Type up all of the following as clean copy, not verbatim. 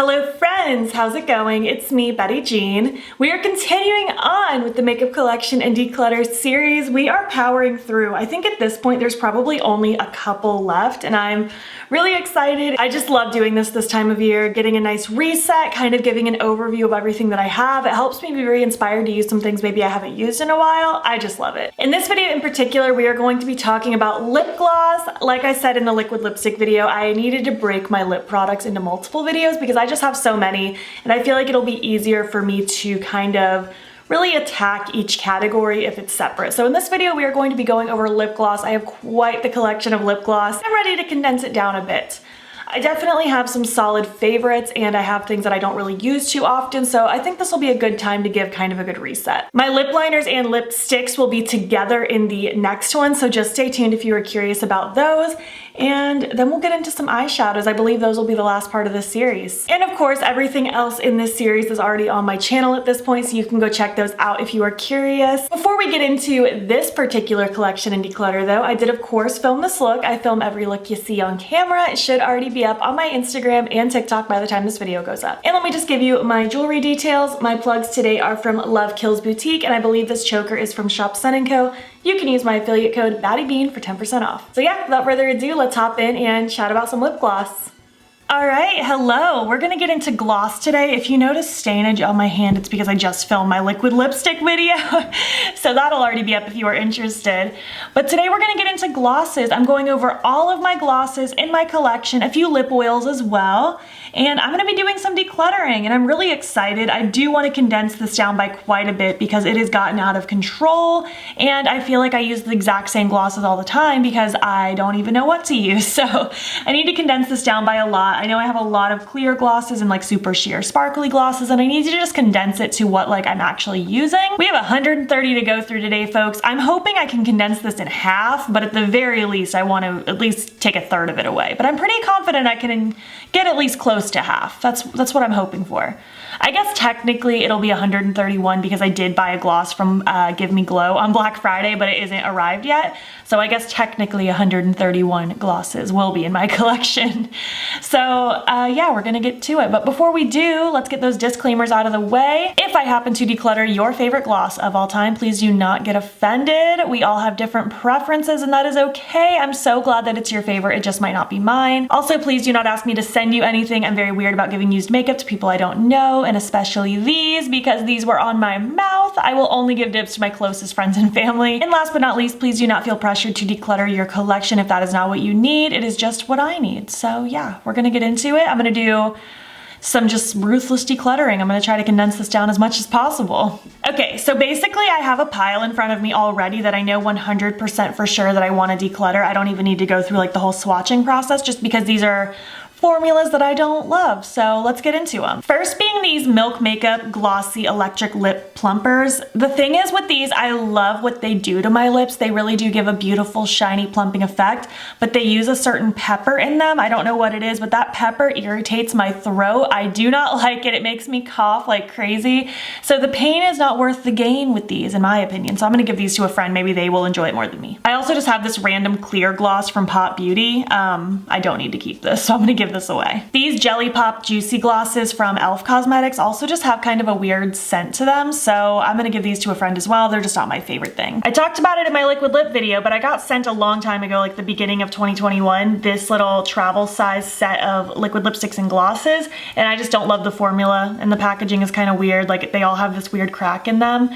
Hello friends, how's it going? It's me, Betty Jean. We are continuing on with the makeup collection and declutter series. We are powering through. I think at this point there's probably only a couple left and I'm really excited. I just love doing this time of year, getting a nice reset, kind of giving an overview of everything that I have. It helps me be very inspired to use some things maybe I haven't used in a while. I just love it. In this video in particular, we are going to be talking about lip gloss. Like I said in the liquid lipstick video, I needed to break my lip products into multiple videos because I just have so many and I feel like it'll be easier for me to kind of really attack each category if it's separate. So in this video, we are going to be going over lip gloss. I have quite the collection of lip gloss. I'm ready to condense it down a bit. I definitely have some solid favorites and I have things that I don't really use too often, so I think this will be a good time to give kind of a good reset. My lip liners and lipsticks will be together in the next one, so just stay tuned if you are curious about those. And then we'll get into some eyeshadows. I believe those will be the last part of this series. And of course, everything else in this series is already on my channel at this point, so you can go check those out if you are curious. Before we get into this particular collection and declutter though, I did of course film this look. I film every look you see on camera. It should already be up on my Instagram and TikTok by the time this video goes up. And let me just give you my jewelry details. My plugs today are from Love Kills Boutique, and I believe this choker is from Shop Sun & Co. You can use my affiliate code BattyBean for 10% off. So yeah, without further ado, let's hop in and chat about some lip gloss. All right, hello. We're gonna get into gloss today. If you notice stainage on my hand, it's because I just filmed my liquid lipstick video. So that'll already be up if you are interested. But today we're gonna get into glosses. I'm going over all of my glosses in my collection, a few lip oils as well. And I'm gonna be doing some decluttering and I'm really excited. I do wanna condense this down by quite a bit because it has gotten out of control and I feel like I use the exact same glosses all the time because I don't even know what to use. So I need to condense this down by a lot. I know I have a lot of clear glosses and like super sheer sparkly glosses and I need to just condense it to what like I'm actually using. We have 130 to go through today, folks. I'm hoping I can condense this in half, but at the very least, I want to at least take a third of it away. But I'm pretty confident I can get at least close to half. That's what I'm hoping for. I guess technically it'll be 131 because I did buy a gloss from Give Me Glow on Black Friday, but it isn't arrived yet. So I guess technically 131 glosses will be in my collection. So yeah, we're gonna get to it. But before we do, let's get those disclaimers out of the way. If I happen to declutter your favorite gloss of all time, please do not get offended. We all have different preferences and that is okay. I'm so glad that it's your favorite. It just might not be mine. Also, please do not ask me to send you anything. I'm very weird about giving used makeup to people I don't know, and especially these because these were on my mouth. I will only give dibs to my closest friends and family. And last but not least, please do not feel pressured to declutter your collection if that is not what you need. It is just what I need. So yeah, we're gonna get into it. I'm gonna do some just ruthless decluttering. I'm gonna try to condense this down as much as possible. Okay, so basically I have a pile in front of me already that I know 100% for sure that I wanna declutter. I don't even need to go through like the whole swatching process just because these are formulas that I don't love, so let's get into them. First being these Milk Makeup Glossy Electric Lip Plumpers. The thing is with these, I love what they do to my lips. They really do give a beautiful shiny plumping effect, but they use a certain pepper in them. I don't know what it is, but that pepper irritates my throat. I do not like it. It makes me cough like crazy. So the pain is not worth the gain with these, in my opinion. So I'm gonna give these to a friend. Maybe they will enjoy it more than me. I also just have this random clear gloss from Pout Beauty. I don't need to keep this, so I'm gonna give this away. These Jelly Pop Juicy glosses from Salem Cosmetics also just have kind of a weird scent to them, so I'm gonna give these to a friend as well. They're just not my favorite thing. I talked about it in my liquid lip video, but I got sent a long time ago, like the beginning of 2021, this little travel size set of liquid lipsticks and glosses, and I just don't love the formula, and the packaging is kind of weird. Like they all have this weird crack in them.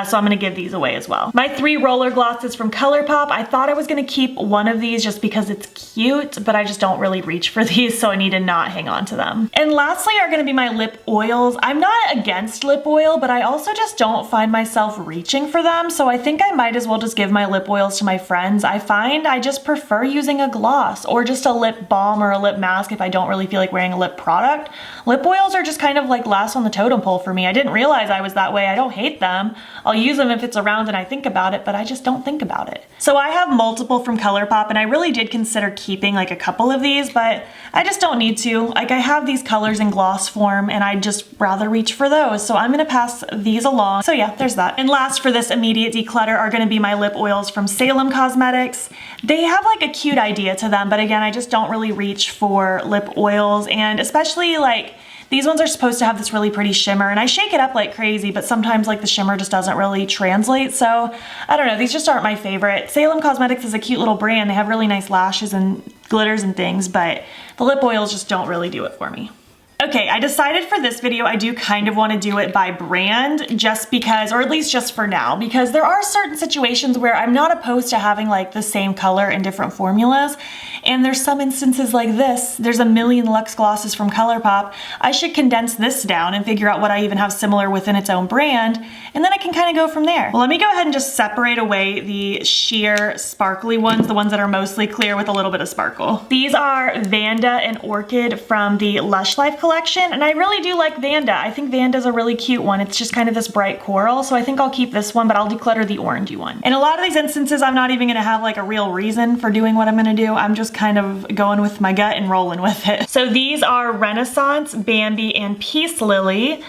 So I'm gonna give these away as well. My 3 roller glosses from Colourpop. I thought I was gonna keep one of these just because it's cute, but I just don't really reach for these, so I need to not hang on to them. And lastly are gonna be my lip oils. I'm not against lip oil, but I also just don't find myself reaching for them, so I think I might as well just give my lip oils to my friends. I find I just prefer using a gloss or just a lip balm or a lip mask if I don't really feel like wearing a lip product. Lip oils are just kind of like last on the totem pole for me. I didn't realize I was that way. I don't hate them. I'll use them if it's around and I think about it, but I just don't think about it. So I have multiple from Colourpop and I really did consider keeping like a couple of these, but I just don't need to. Like I have these colors in gloss form and I'd just rather reach for those. So I'm gonna pass these along. So yeah, there's that. And last for this immediate declutter are gonna be my lip oils from Salem Cosmetics. They have like a cute idea to them, but again, I just don't really reach for lip oils, and especially like These ones are supposed to have this really pretty shimmer, and I shake it up like crazy, but sometimes like the shimmer just doesn't really translate, so I don't know, these just aren't my favorite. Salem Cosmetics is a cute little brand. They have really nice lashes and glitters and things, but the lip oils just don't really do it for me. Okay, I decided for this video I do kind of want to do it by brand just because, or at least just for now, because there are certain situations where I'm not opposed to having like the same color in different formulas, and there's some instances like this. There's a million Luxe glosses from Colourpop. I should condense this down and figure out what I even have similar within its own brand, and then I can kind of go from there. Well, let me go ahead and just separate away the sheer sparkly ones, the ones that are mostly clear with a little bit of sparkle. These are Vanda and Orchid from the Lush Life collection, and I really do like Vanda. I think Vanda's a really cute one. It's just kind of this bright coral, so I think I'll keep this one, but I'll declutter the orangey one. In a lot of these instances, I'm not even gonna have like a real reason for doing what I'm gonna do. I'm just kind of going with my gut and rolling with it. So these are Renaissance, Bambi, and Peace Lily.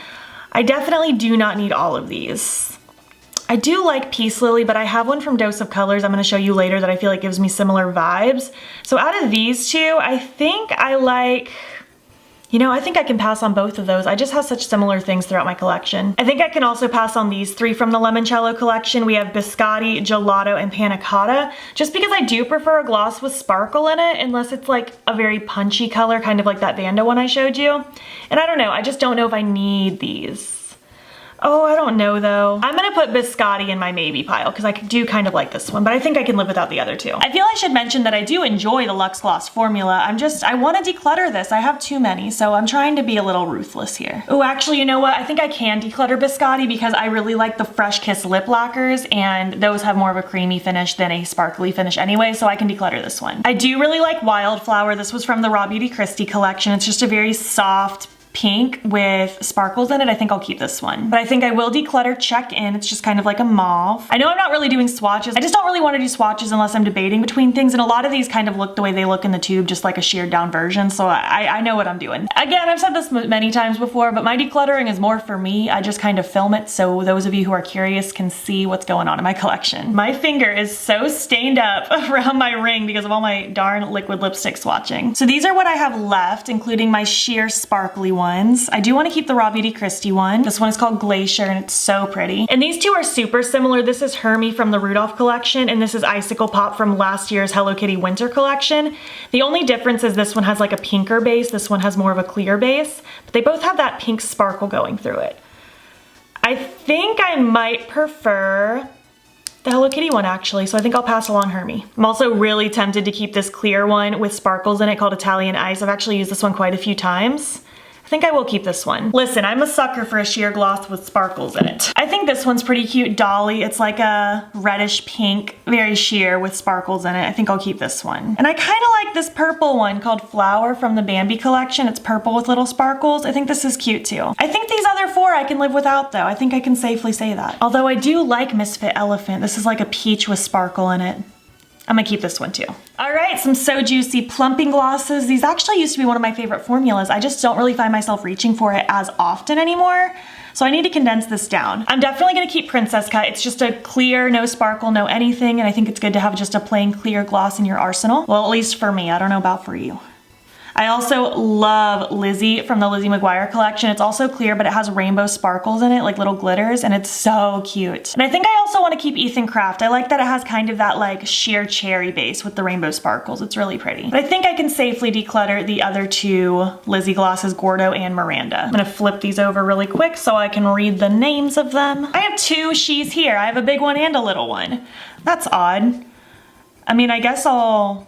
I definitely do not need all of these. I do like Peace Lily, but I have one from Dose of Colors I'm gonna show you later that I feel like gives me similar vibes. So out of these two, I think I like, you know, I think I can pass on both of those. I just have such similar things throughout my collection. I think I can also pass on these three from the Limoncello collection. We have Biscotti, Gelato, and Panna Cotta, just because I do prefer a gloss with sparkle in it, unless it's like a very punchy color, kind of like that Vanda one I showed you. And I don't know, I just don't know if I need these. Oh, I don't know though. I'm gonna put Biscotti in my maybe pile because I do kind of like this one, but I think I can live without the other two. I feel I should mention that I do enjoy the Luxe Gloss formula. I want to declutter this. I have too many, so I'm trying to be a little ruthless here. Oh, actually, you know what? I think I can declutter Biscotti because I really like the Fresh Kiss lip lacquers, and those have more of a creamy finish than a sparkly finish anyway, so I can declutter this one. I do really like Wildflower. This was from the Raw Beauty Christie collection. It's just a very soft pink with sparkles in it. I think I'll keep this one. But I think I will declutter Check In. It's just kind of like a mauve. I know I'm not really doing swatches. I just don't really want to do swatches unless I'm debating between things, and a lot of these kind of look the way they look in the tube, just like a sheared down version, so I know what I'm doing. Again, I've said this many times before, but my decluttering is more for me. I just kind of film it so those of you who are curious can see what's going on in my collection. My finger is so stained up around my ring because of all my darn liquid lipstick swatching. So these are what I have left, including my sheer sparkly ones. I do want to keep the Raw Beauty Christie one. This one is called Glacier, and it's so pretty. And these two are super similar. This is Hermie from the Rudolph collection, and this is Icicle Pop from last year's Hello Kitty winter collection. The only difference is this one has like a pinker base, this one has more of a clear base, but they both have that pink sparkle going through it. I think I might prefer the Hello Kitty one actually, so I think I'll pass along Hermie. I'm also really tempted to keep this clear one with sparkles in it called Italian Ice. I've actually used this one quite a few times. I think I will keep this one. Listen, I'm a sucker for a sheer gloss with sparkles in it. I think this one's pretty cute. Dolly, it's like a reddish pink, very sheer with sparkles in it. I think I'll keep this one. And I kind of like this purple one called Flower from the Bambi collection. It's purple with little sparkles. I think this is cute too. I think these other four I can live without though. I think I can safely say that. Although I do like Misfit Elephant. This is like a peach with sparkle in it. I'm gonna keep this one too. All right, some So Juicy plumping glosses. These actually used to be one of my favorite formulas. I just don't really find myself reaching for it as often anymore, so I need to condense this down. I'm definitely gonna keep Princess Cut. It's just a clear, no sparkle, no anything, and I think it's good to have just a plain clear gloss in your arsenal. Well, at least for me, I don't know about for you. I also love Lizzie from the Lizzie Mcguire collection. It's also clear, but it has rainbow sparkles in it, like little glitters, and it's so cute. And I think I also want to keep Ethan Craft. I like that it has kind of that like sheer cherry base with the rainbow sparkles. It's really pretty. But I think I can safely declutter the other two Lizzie glosses, Gordo and Miranda. I'm gonna flip these over really quick so I can read the names of them. I have two She's Here. I have a big one and a little one. That's odd. I mean, I guess I'll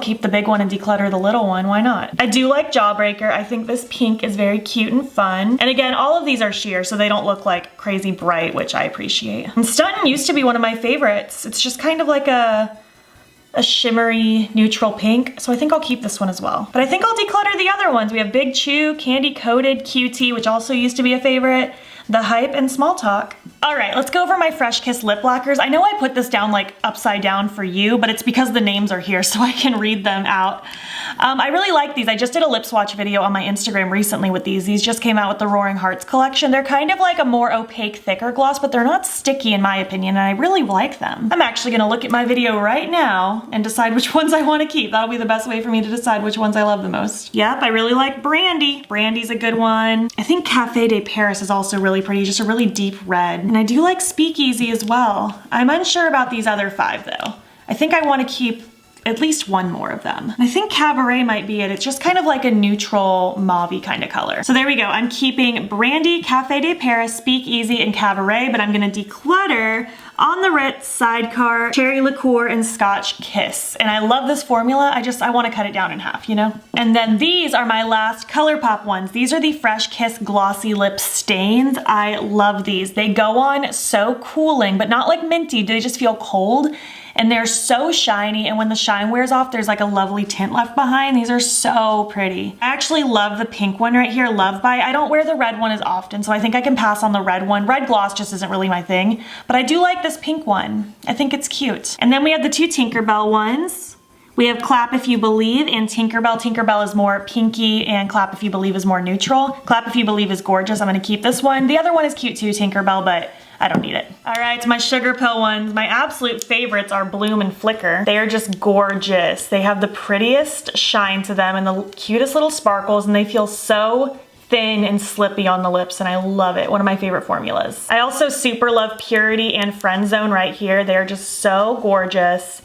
keep the big one and declutter the little one, why not? I do like Jawbreaker. I think this pink is very cute and fun. And again, all of these are sheer, so they don't look like crazy bright, which I appreciate. And Stuntin' used to be one of my favorites. It's just kind of like a shimmery neutral pink, so I think I'll keep this one as well. But I think I'll declutter the other ones. We have Big Chew, Candy Coated, QT, which also used to be a favorite, The Hype, and Small Talk. All right, let's go over my Fresh Kiss lip lacquers. I know I put this down like upside down for you, but it's because the names are here so I can read them out. I really like these. I just did a lip swatch video on my Instagram recently with these. These just came out with the Roaring Hearts collection. They're kind of like a more opaque, thicker gloss, but they're not sticky in my opinion, and I really like them. I'm actually gonna look at my video right now and decide which ones I wanna keep. That'll be the best way for me to decide which ones I love the most. Yep, I really like Brandy. Brandy's a good one. I think Café de Paris is also really pretty, just a really deep red. And I do like Speakeasy as well. I'm unsure about these other 5 though. I think I wanna keep at least one more of them. And I think Cabaret might be it. It's just kind of like a neutral mauve-y kind of color. So there we go. I'm keeping Brandy, Café de Paris, Speakeasy, and Cabaret, but I'm gonna declutter On the Ritz, Sidecar, Cherry Liqueur, and Scotch Kiss. And I love this formula. I wanna cut it down in half, you know? And then these are my last Colourpop ones. These are the Fresh Kiss Glossy Lip Stains. I love these. They go on so cooling, but not like minty. They just feel cold. And they're so shiny, and when the shine wears off, there's like a lovely tint left behind. These are so pretty. I actually love the pink one right here, Love Bite. I don't wear the red one as often, so I think I can pass on the red one. Red gloss just isn't really my thing, but I do like this pink one. I think it's cute. And then we have the 2 Tinkerbell ones. We have Clap If You Believe and Tinkerbell. Tinkerbell is more pinky and Clap If You Believe is more neutral. Clap If You Believe is gorgeous. I'm gonna keep this one. The other one is cute too, Tinkerbell, but I don't need it. All right, my Sugar Pill ones. My absolute favorites are Bloom and Flicker. They are just gorgeous. They have the prettiest shine to them and the cutest little sparkles, and they feel so thin and slippy on the lips, and I love it. One of my favorite formulas. I also super love Purity and Friend Zone right here. They're just so gorgeous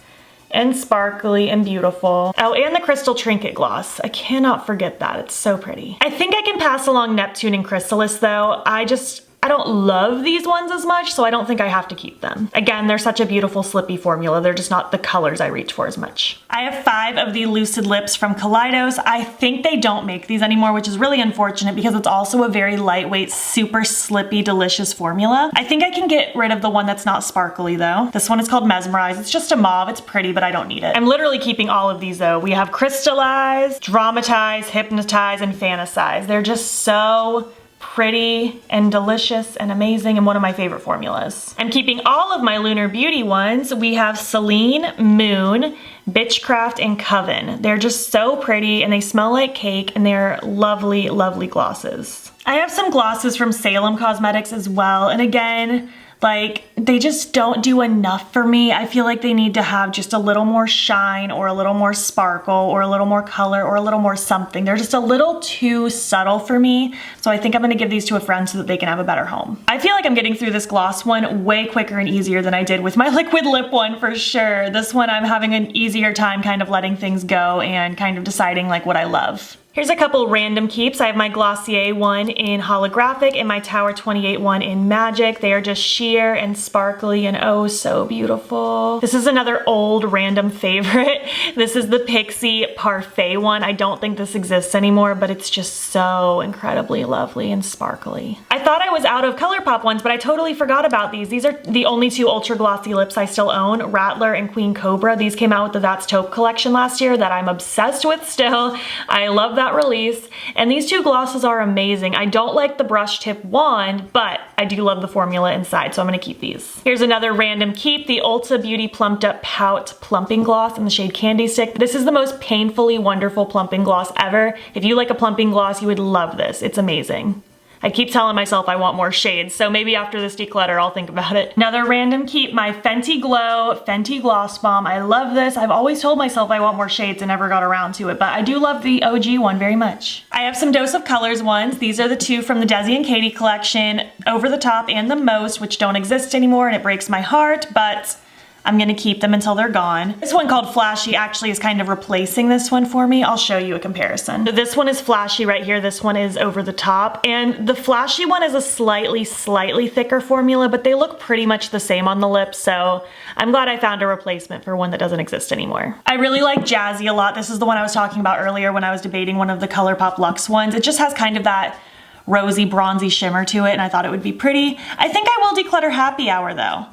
and sparkly and beautiful. Oh, and the Crystal Trinket Gloss. I cannot forget that. It's so pretty. I think I can pass along Neptune and Chrysalis though. I don't love these ones as much, so I don't think I have to keep them. Again, they're such a beautiful slippy formula. They're just not the colors I reach for as much. I have 5 of the Lucid Lips from Kaleidos. I think they don't make these anymore, which is really unfortunate because it's also a very lightweight, super slippy, delicious formula. I think I can get rid of the one that's not sparkly though. This one is called Mesmerize. It's just a mauve. It's pretty, but I don't need it. I'm literally keeping all of these though. We have Crystallize, Dramatize, Hypnotize, and Fantasize. They're just so pretty and delicious and amazing, and one of my favorite formulas. I'm keeping all of my Lunar Beauty ones. We have Celine, Moon, Bitchcraft, and Coven. They're just so pretty and they smell like cake, and they're lovely, lovely glosses. I have some glosses from Salem Cosmetics as well, and again, like, they just don't do enough for me. I feel like they need to have just a little more shine or a little more sparkle or a little more color or a little more something. They're just a little too subtle for me. So I think I'm gonna give these to a friend so that they can have a better home. I feel like I'm getting through this gloss one way quicker and easier than I did with my liquid lip one for sure. This one I'm having an easier time kind of letting things go and kind of deciding like what I love. Here's a couple random keeps. I have my Glossier one in Holographic and my Tower 28 one in Magic. They are just sheer and sparkly and oh so beautiful. This is another old random favorite. This is the Pixie Parfait one. I don't think this exists anymore, but it's just so incredibly lovely and sparkly. I thought I was out of Colourpop ones, but I totally forgot about these. These are the only 2 ultra glossy lips I still own, Rattler and Queen Cobra. These came out with the That's Taupe collection last year that I'm obsessed with still. I love that release, and these 2 glosses are amazing. I don't like the brush tip wand, but I do love the formula inside, so I'm gonna keep these. Here's another random keep, the Ulta Beauty Plumped Up Pout Plumping Gloss in the shade Candy Stick. This is the most painfully wonderful plumping gloss ever. If you like a plumping gloss, you would love this. It's amazing. I keep telling myself I want more shades, so maybe after this declutter I'll think about it. Another random keep, my Fenty Glow Fenty Gloss Bomb. I love this. I've always told myself I want more shades and never got around to it, but I do love the OG one very much. I have some Dose of Colors ones. These are the 2 from the Desi and Katie collection, Over the Top and The Most, which don't exist anymore, and it breaks my heart, but I'm gonna keep them until they're gone. This one called Flashy actually is kind of replacing this one for me. I'll show you a comparison. So this one is Flashy right here. This one is Over the Top. And the Flashy one is a slightly thicker formula, but they look pretty much the same on the lips. So I'm glad I found a replacement for one that doesn't exist anymore. I really like Jazzy a lot. This is the one I was talking about earlier when I was debating one of the Colourpop Luxe ones. It just has kind of that rosy, bronzy shimmer to it, and I thought it would be pretty. I think I will declutter Happy Hour though.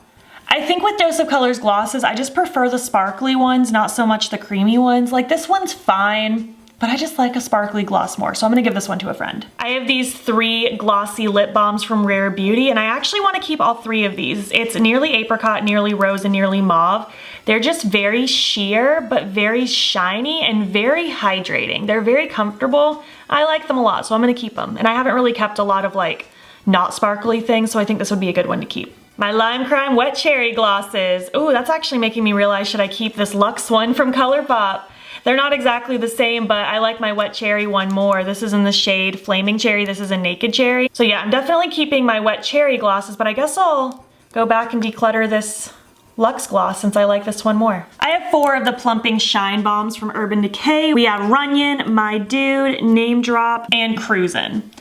I think with Dose of Colors glosses, I just prefer the sparkly ones, not so much the creamy ones. Like this one's fine. but I just like a sparkly gloss more, so I'm gonna give this one to a friend. I have these 3 glossy lip balms from Rare Beauty, and I actually wanna keep all 3 of these. It's Nearly Apricot, Nearly Rose, and Nearly Mauve. They're just very sheer, but very shiny and very hydrating. They're very comfortable. I like them a lot, so I'm gonna keep them. And I haven't really kept a lot of like not sparkly things, so I think this would be a good one to keep. My Lime Crime Wet Cherry glosses. Ooh, that's actually making me realize, should I keep this Luxe one from Colourpop? They're not exactly the same, but I like my Wet Cherry one more. This is in the shade Flaming Cherry. This is a Naked Cherry. So yeah, I'm definitely keeping my Wet Cherry glosses, but I guess I'll go back and declutter this Luxe gloss since I like this one more. I have 4 of the Plumping Shine Bombs from Urban Decay. We have Runyon, My Dude, Name Drop, and Cruisin'.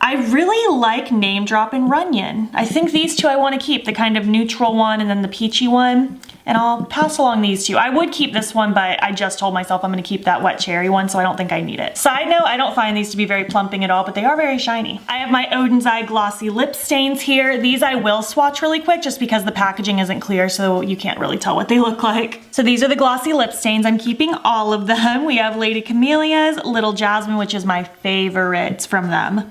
I really like Name Drop and Runyon. I think these 2 I want to keep, the kind of neutral one and then the peachy one. And I'll pass along these 2. I would keep this one, but I just told myself I'm going to keep that Wet Cherry one, so I don't think I need it. Side note, I don't find these to be very plumping at all, but they are very shiny. I have my Odin's Eye Glossy Lip Stains here. These I will swatch really quick just because the packaging isn't clear, so you can't really tell what they look like. So these are the Glossy Lip Stains. I'm keeping all of them. We have Lady Camellias, Little Jasmine, which is my favorite from them,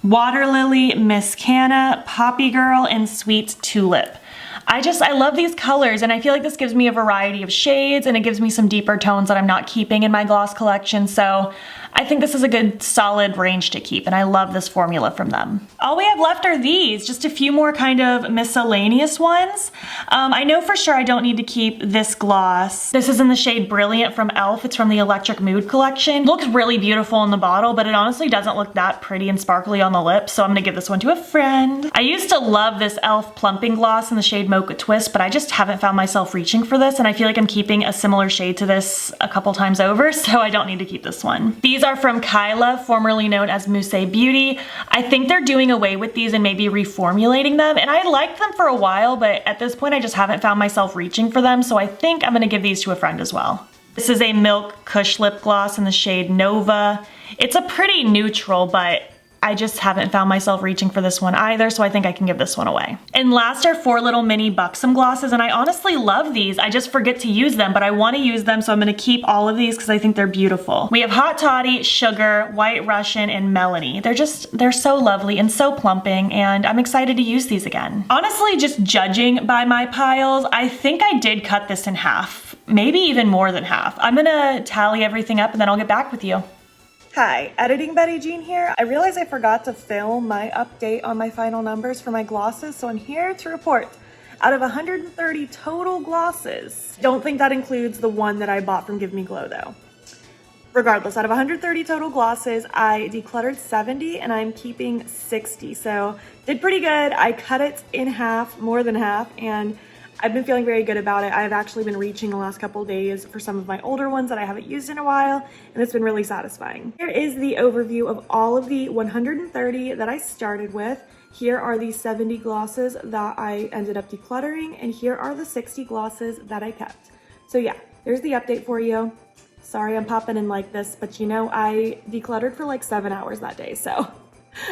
Water Lily, Miss Canna, Poppy Girl, and Sweet Tulip. I love these colors, and I feel like this gives me a variety of shades and it gives me some deeper tones that I'm not keeping in my gloss collection, so I think this is a good solid range to keep, and I love this formula from them. All we have left are these, just a few more kind of miscellaneous ones. I know for sure I don't need to keep this gloss. This is in the shade Brilliant from e.l.f. It's from the Electric Mood collection. It looks really beautiful in the bottle, but it honestly doesn't look that pretty and sparkly on the lips, so I'm gonna give this one to a friend. I used to love this e.l.f. plumping gloss in the shade Mocha Twist, but I just haven't found myself reaching for this, and I feel like I'm keeping a similar shade to this a couple times over, so I don't need to keep this one. These are from Kyla, formerly known as Mousse Beauty. I think they're doing away with these and maybe reformulating them, and I liked them for a while, but at this point I just haven't found myself reaching for them, so I think I'm gonna give these to a friend as well. This is a Milk Kush lip gloss in the shade Nova. It's a pretty neutral, but I just haven't found myself reaching for this one either, so I think I can give this one away. And last are 4 little mini Buxom glosses, and I honestly love these. I just forget to use them, but I want to use them, so I'm going to keep all of these because I think they're beautiful. We have Hot Toddy, Sugar, White Russian, and Melanie. They're so lovely and so plumping, and I'm excited to use these again. Honestly, just judging by my piles, I think I did cut this in half, maybe even more than half. I'm gonna tally everything up and then I'll get back with you. Hi, Editing Betty Jean here. I realized I forgot to film my update on my final numbers for my glosses, so I'm here to report. Out of 130 total glosses, don't think that includes the one that I bought from Give Me Glow though. Regardless, out of 130 total glosses, I decluttered 70 and I'm keeping 60, so did pretty good. I cut it in half, more than half, and I've been feeling very good about it. I've actually been reaching the last couple of days for some of my older ones that I haven't used in a while, and it's been really satisfying. Here is the overview of all of the 130 that I started with. Here are the 70 glosses that I ended up decluttering, and here are the 60 glosses that I kept. So yeah, there's the update for you. Sorry I'm popping in like this, but you know, I decluttered for like 7 hours that day, so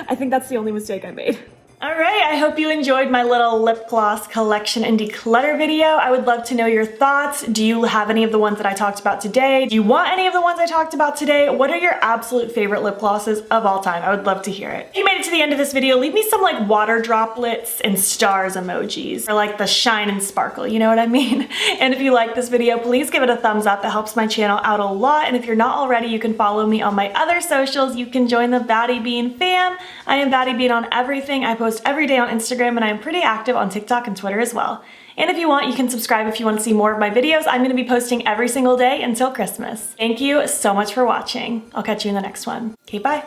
I think that's the only mistake I made. All right, I hope you enjoyed my little lip gloss collection and declutter video. I would love to know your thoughts. Do you have any of the ones that I talked about today? Do you want any of the ones I talked about today? What are your absolute favorite lip glosses of all time? I would love to hear it. If you made it to the end of this video, leave me some like water droplets and stars emojis, or like the shine and sparkle, you know what I mean? And if you like this video, please give it a thumbs up. It helps my channel out a lot. And if you're not already, you can follow me on my other socials. You can join the Batty Bean fam. I am Batty Bean on everything. I post every day on Instagram, and I'm pretty active on TikTok and Twitter as well. And if you want, you can subscribe if you want to see more of my videos. I'm going to be posting every single day until Christmas. Thank you so much for watching. I'll catch you in the next one. Okay, bye.